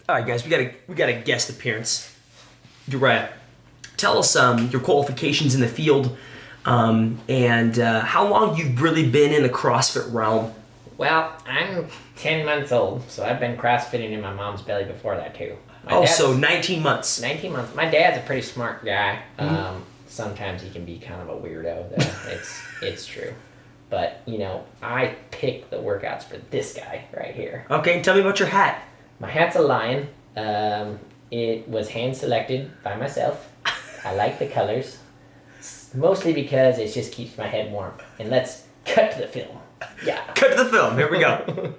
All right, guys, we got a guest appearance. Uriah, tell us your qualifications in the field, and how long you've really been in the CrossFit realm. Well, I'm 10 months old, so I've been CrossFitting in my mom's belly before that too. So 19 months. 19 months. My dad's a pretty smart guy. Sometimes he can be kind of a weirdo, though. It's true. But, I picked the workouts for this guy right here. Okay, tell me about your hat. My hat's a lion. It was hand-selected by myself. I like the colors. Mostly because it just keeps my head warm. And let's cut to the film. Yeah. Cut to the film. Here we go.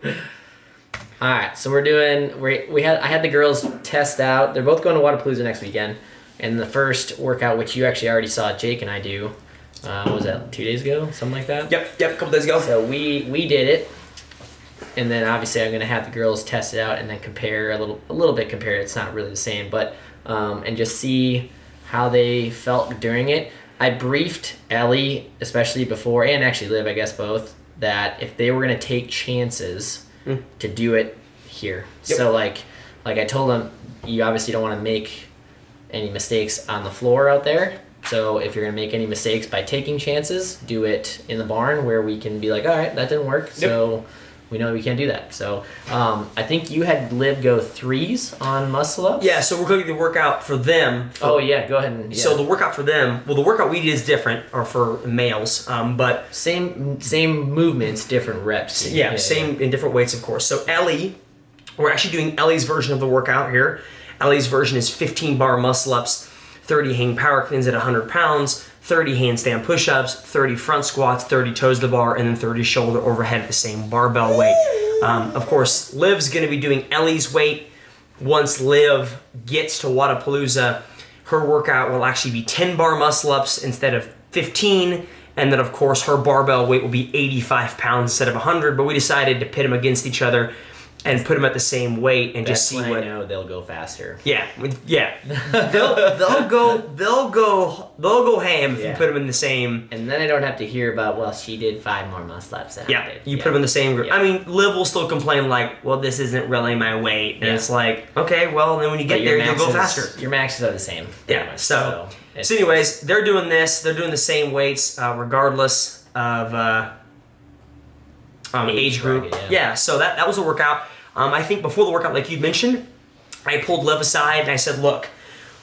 All right, so I had the girls test out. They're both going to WODAPALOOZA next weekend. And the first workout, which you actually already saw Jake and I do, what was that, 2 days ago? Something like that? Yep, a couple days ago. So we did it. And then obviously I'm going to have the girls test it out and then compare a little bit. It's not really the same, but and just see how they felt during it. I briefed Ellie, especially before, and actually Liv, I guess both, that if they were going to take chances to do it here. Yep. So like I told them, you obviously don't want to make any mistakes on the floor out there. So if you're going to make any mistakes by taking chances, do it in the barn where we can be like, all right, that didn't work. Yep. So we know we can't do that. So I think you had Liv go 3s on muscle ups. Yeah, so we're going to do the workout for them. Go ahead. So the workout for them, the workout we did is different, or for males, but same movements, different reps. Yeah, same in different weights, of course. So Ellie, we're actually doing Ellie's version of the workout here. Ellie's version is 15 bar muscle ups, 30 hang power cleans at 100 pounds, 30 handstand push-ups, 30 front squats, 30 toes to bar, and then 30 shoulder overhead at the same barbell weight. Of course, Liv's going to be doing Ellie's weight. Once Liv gets to WODAPALOOZA, her workout will actually be 10 bar muscle ups instead of 15, and then of course her barbell weight will be 85 pounds instead of 100, but we decided to pit them against each other and put them at the same weight and just see what. I know they'll go faster. Yeah. they'll go ham if you put them in the same. And then I don't have to hear about, well, she did 5 more muscle ups. Yeah, you put them in the same group. Yeah. I mean, Liv will still complain like, well, this isn't really my weight, and it's like, okay, well, then when you get there, you'll go faster. Your maxes are the same. Yeah. So anyways, they're doing this. They're doing the same weights regardless of age group. Yeah. So that was a workout. I think before the workout, like you mentioned, I pulled Liv aside and I said, look,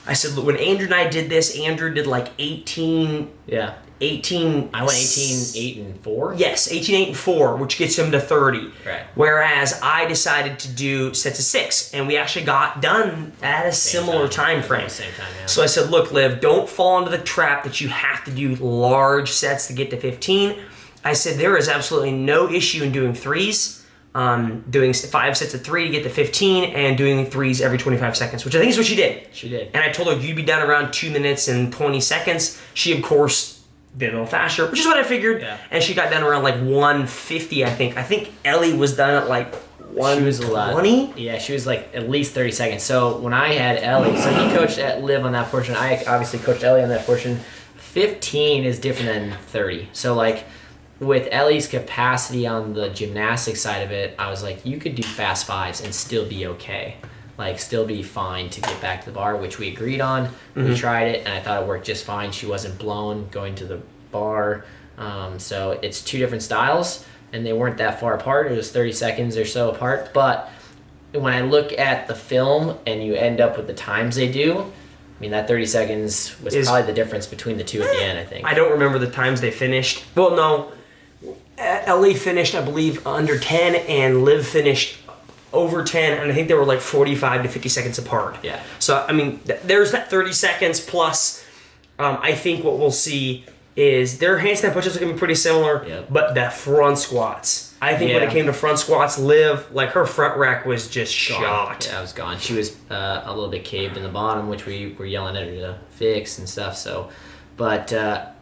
when Andrew and I did this, Andrew did like 18. Yeah. 18. I went 18, 8, and 4? Yes, 18, 8, and 4, which gets him to 30. Right. Whereas I decided to do sets of 6, and we actually got done at a similar time frame. Same time, yeah. So I said, look, Liv, don't fall into the trap that you have to do large sets to get to 15. I said, there is absolutely no issue in doing 3s. Doing 5 sets of 3 to get to 15, and doing 3s every 25 seconds, which I think is what she did. She did. And I told her you'd be done around 2 minutes and 20 seconds. She, of course, did a little faster, which is what I figured. Yeah. And she got done around like 150, I think. I think Ellie was done at like 120. Yeah, she was like at least 30 seconds. So when I had Ellie, so he coached at Liv on that portion. I obviously coached Ellie on that portion. 15 is different than 30. So like, with Ellie's capacity on the gymnastic side of it, I was like, you could do fast 5s and still be okay. Like, still be fine to get back to the bar, which we agreed on. Mm-hmm. We tried it, and I thought it worked just fine. She wasn't blown going to the bar. So it's 2 different styles, and they weren't that far apart. It was 30 seconds or so apart. But when I look at the film and you end up with the times they do, I mean, that 30 seconds was probably the difference between the 2 at the end, I think. I don't remember the times they finished. Well, no. Ellie finished, I believe, under 10, and Liv finished over 10, and I think they were like 45 to 50 seconds apart. Yeah. So, I mean, there's that 30 seconds plus. I think what we'll see is their handstand push-ups are going to be pretty similar, but the front squats. I think when it came to front squats, Liv, like her front rack was just shot. Yeah, it was gone. She was a little bit caved in the bottom, which we were yelling at her to fix and stuff. So, but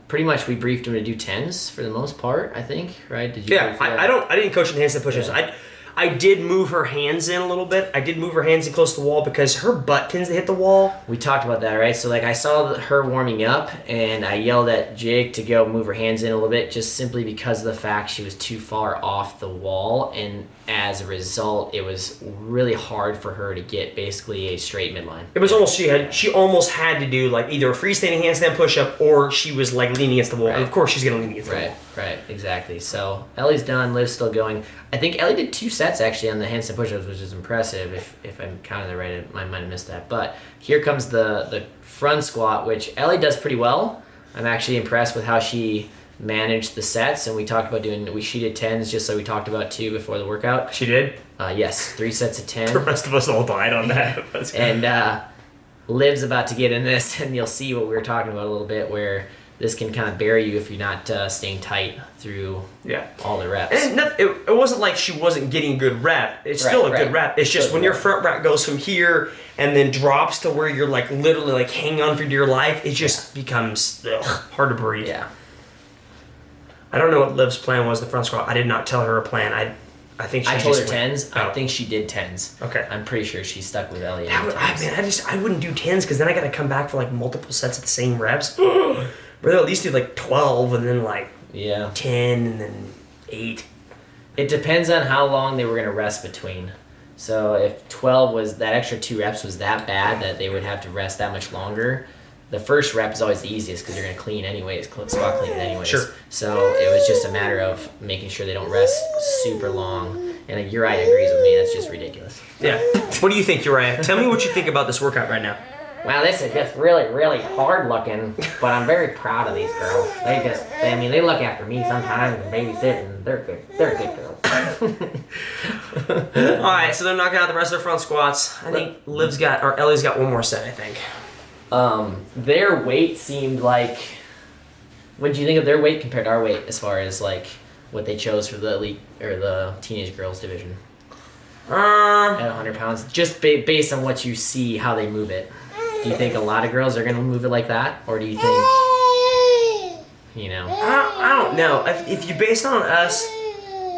pretty much we briefed him to do 10s for the most part, I think, right? Did you? Yeah, I didn't coach in handstand push-ups. Yeah. I did move her hands in a little bit. I did move her hands in close to the wall because her butt tends to hit the wall. We talked about that, right? So, like, I saw her warming up, and I yelled at Jake to go move her hands in a little bit, just simply because of the fact she was too far off the wall, and as a result, it was really hard for her to get basically a straight midline. It was almost she almost had to do like either a freestanding handstand push-up or she was like leaning against the wall. Right. And of course, she's gonna lean against the wall. Right, exactly. So Ellie's done, Liv's still going. I think Ellie did 2 sets actually on the handstand push-ups, which is impressive. If I'm counting the right, I might have missed that. But here comes the front squat, which Ellie does pretty well. I'm actually impressed with how she managed the sets, and we talked about she did 10s, just so we talked about 2 before the workout. She did? Yes, 3 sets of 10. The rest of us all died on that. And Liv's about to get in this, and you'll see what we were talking about a little bit, where this can kind of bury you if you're not staying tight through all the reps. And it wasn't like she wasn't getting a good rep. It's still a good rep. It's just when your front rack goes from here and then drops to where you're like literally like hanging on for dear life, it just becomes hard to breathe. Yeah. I don't know what Liv's plan was in the front squat. I did not tell her a plan. I think she I told her just 10s. Oh. I think she did 10s. Okay. I'm pretty sure she stuck with Ellie. I wouldn't do 10s because then I got to come back for like multiple sets of the same reps. Rather at least do like 12 and then like 10 and then 8. It depends on how long they were going to rest between. So if 12 was that extra 2 reps was that bad that they would have to rest that much longer, the first rep is always the easiest because you're going to clean anyways, squat clean anyways. Sure. So it was just a matter of making sure they don't rest super long. And Uriah agrees with me. That's just ridiculous. Yeah. What do you think, Uriah? Tell me what you think about this workout right now. Wow, this is just really, really hard looking, but I'm very proud of these girls. They look after me sometimes and babysit, and they're good girls. All right, so they're knocking out the rest of their front squats. I think Ellie's got one more set, I think. Their weight seemed like, what did you think of their weight compared to our weight as far as like what they chose for the elite or the teenage girls division? At 100 pounds, just based on what you see, how they move it. Do you think a lot of girls are going to move it like that? Or do you think, I don't know. If you base it on us,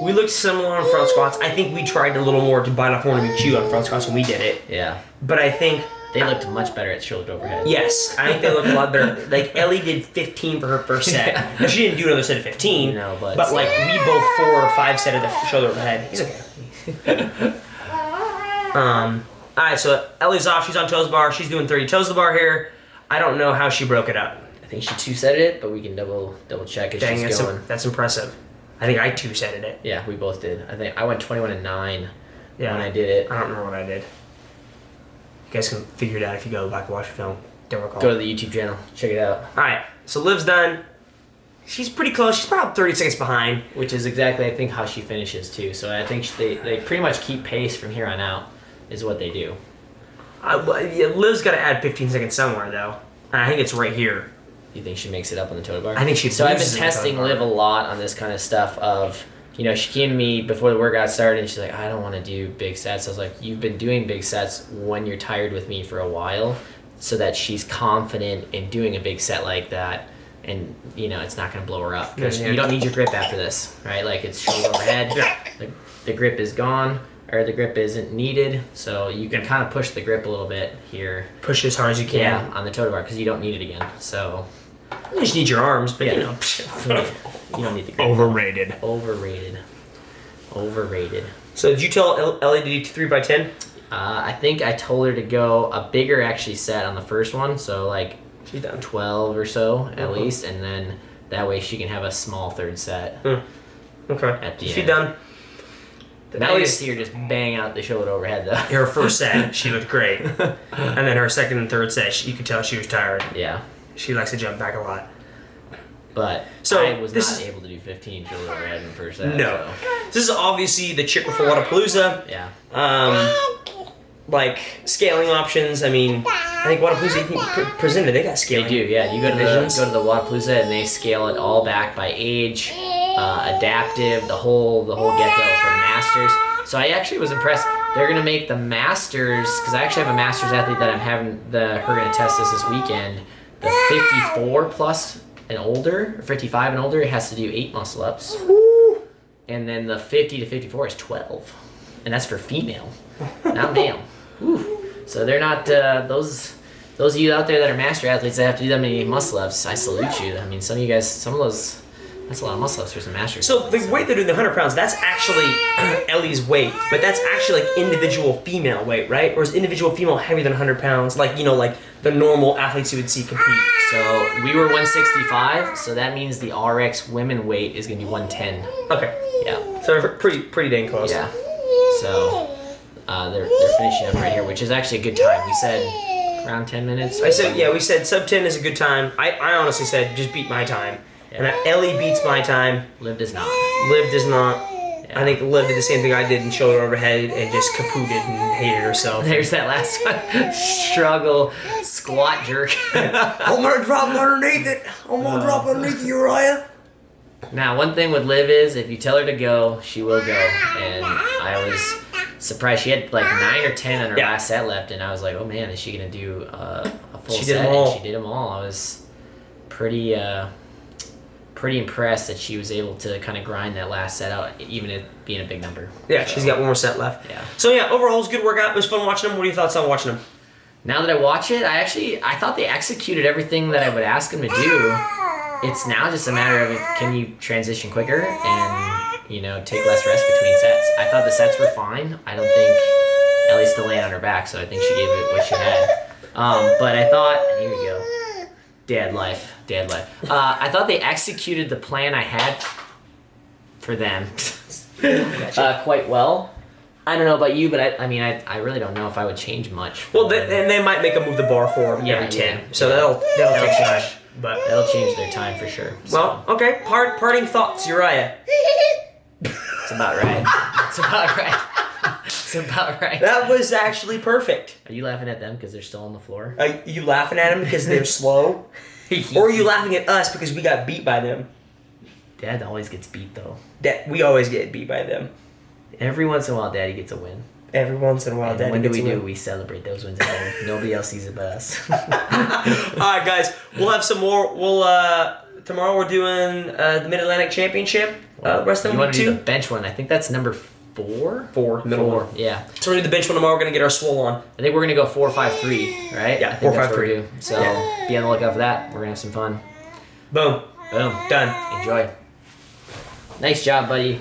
we looked similar on front squats. I think we tried a little more to bite off more than we chew on front squats when we did it. Yeah. But I think they looked much better at shoulder overhead. Yes, I think they looked a lot better. Like Ellie did 15 for her first set. Now, she didn't do another set of 15. No, but like we both 4 or 5 set of the shoulder overhead. He's okay. All right, so Ellie's off. She's on toes to bar. She's doing 30 toes to bar here. I don't know how she broke it up. I think she 2-setted it, but we can double check as she's going. That's impressive. I think I 2-setted it. Yeah, we both did. I think I went 21 and 9 when I did it. I don't remember what I did. You guys can figure it out if you go back and watch the film. Don't recall. Go to the YouTube channel. Check it out. All right, so Liv's done. She's pretty close. She's about 30 seconds behind. Which is exactly, I think, how she finishes, too. So I think they pretty much keep pace from here on out, is what they do. Liv's got to add 15 seconds somewhere, though. And I think it's right here. You think she makes it up on the toe bar? I think she. So I've been testing Liv a lot on this kind of stuff of, she came to me before the workout started and she's like, I don't want to do big sets. I was like, you've been doing big sets when you're tired with me for a while, so that she's confident in doing a big set like that, and it's not going to blow her up, because you don't need your grip after this, right? Like, it's shoulder overhead. The grip is gone, or the grip isn't needed, so you can kind of push the grip a little bit here. Push as hard as you can. Yeah, on the toe bar, because you don't need it again. So you just need your arms, but you don't need the grip. Overrated. So did you tell Ellie to do 3x10? I think I told her to go a bigger actually set on the first one, so like she's done 12 or so at least, and then that way she can have a small third set. Okay. At the she's end. Done. Now you see her just bang out the shoulder overhead though. Her first set, she looked great, and then her second and third set, you could tell she was tired. Yeah. She likes to jump back a lot. But I was not able to do 15 shoulder overhead in the first set. No. So. This is obviously the chip before WODAPALOOZA. Yeah. Like scaling options. I mean, I think WODAPALOOZA presented. They got scaling. They do. Yeah. You go to the WODAPALOOZA and they scale it all back by age, adaptive, the whole get-go for masters. So I actually was impressed. They're gonna make the masters, because I actually have a masters athlete that I'm having her gonna test this weekend. The 54 plus and older, or 55 and older, it has to do 8 muscle ups. Woo. And then the 50 to 54 is 12. and that's for female, not male. Whew. So they're not those of you out there that are master athletes that have to do that many muscle ups. I salute you. I mean, some of you guys, some of those. That's a lot of muscle ups for some master. So the weight they're doing, the 100 pounds, that's actually Ellie's weight, but that's actually like individual female weight, right? Or is individual female heavier than 100 pounds? Like, you know, like the normal athletes you would see compete. So we were 165, so that means the RX women weight is gonna be 110. Okay. Yeah. So pretty dang close. Yeah. So they're finishing up right here, which is actually a good time. We said around 10 minutes. I said, yeah, we said sub 10 is a good time. I honestly said just beat my time. And Ellie beats my time. Liv does not. Liv does not. Yeah. I think Liv did the same thing I did and shoulder overhead and just kapooted and hated herself. There's that last one. Struggle, squat jerk. I'm gonna drop underneath it. I'm gonna drop underneath you, Uriah. Now, one thing with Liv is if you tell her to go, she will go. And I was surprised. She had like 9 or 10 on her last set left, and I was like, oh man, is she gonna do a full set? She did them all. And she did them all. I was pretty impressed that she was able to kind of grind that last set out, even it being a big number. Yeah, she's got one more set left. Yeah. So yeah, overall, it was a good workout. It was fun watching them. What are your thoughts on watching them? Now that I watch it, I thought they executed everything that I would ask them to do. It's now just a matter of can you transition quicker and, you know, take less rest between sets. I thought the sets were fine. I don't think Ellie's still laying on her back, so I think she gave it what she had. But I thought, here we go. Dad life. I thought they executed the plan I had for them quite well. I don't know about you, but I really don't know if I would change much. Well, and they might make a move the bar for them every 10. So that'll take time. But that'll change their time for sure. So. Well, okay. Parting thoughts, Uriah. It's about right. It's about right. It's about right. That was actually perfect. Are you laughing at them because they're still on the floor? Are you laughing at them because they're slow? Or are you laughing at us because we got beat by them? Dad always gets beat, though. We always get beat by them. Every once in a while, Daddy gets a win. Every once in a while, and Daddy when gets do a we win. do? We celebrate those wins together. Nobody else sees it but us. All right, guys. We'll have some more. Tomorrow we're doing the Mid-Atlantic Championship. Wrestling you want to week 2. do the bench one? I think that's number 4. 4. Middle 4. one. Yeah. So we're gonna do the bench one tomorrow. We're gonna get our swole on. I think we're gonna go 4-5-3, right? Yeah, I think that's what 4-5-3. we're doing. So be on the lookout for that. We're gonna have some fun. Boom. Boom. Done. Enjoy. Nice job, buddy.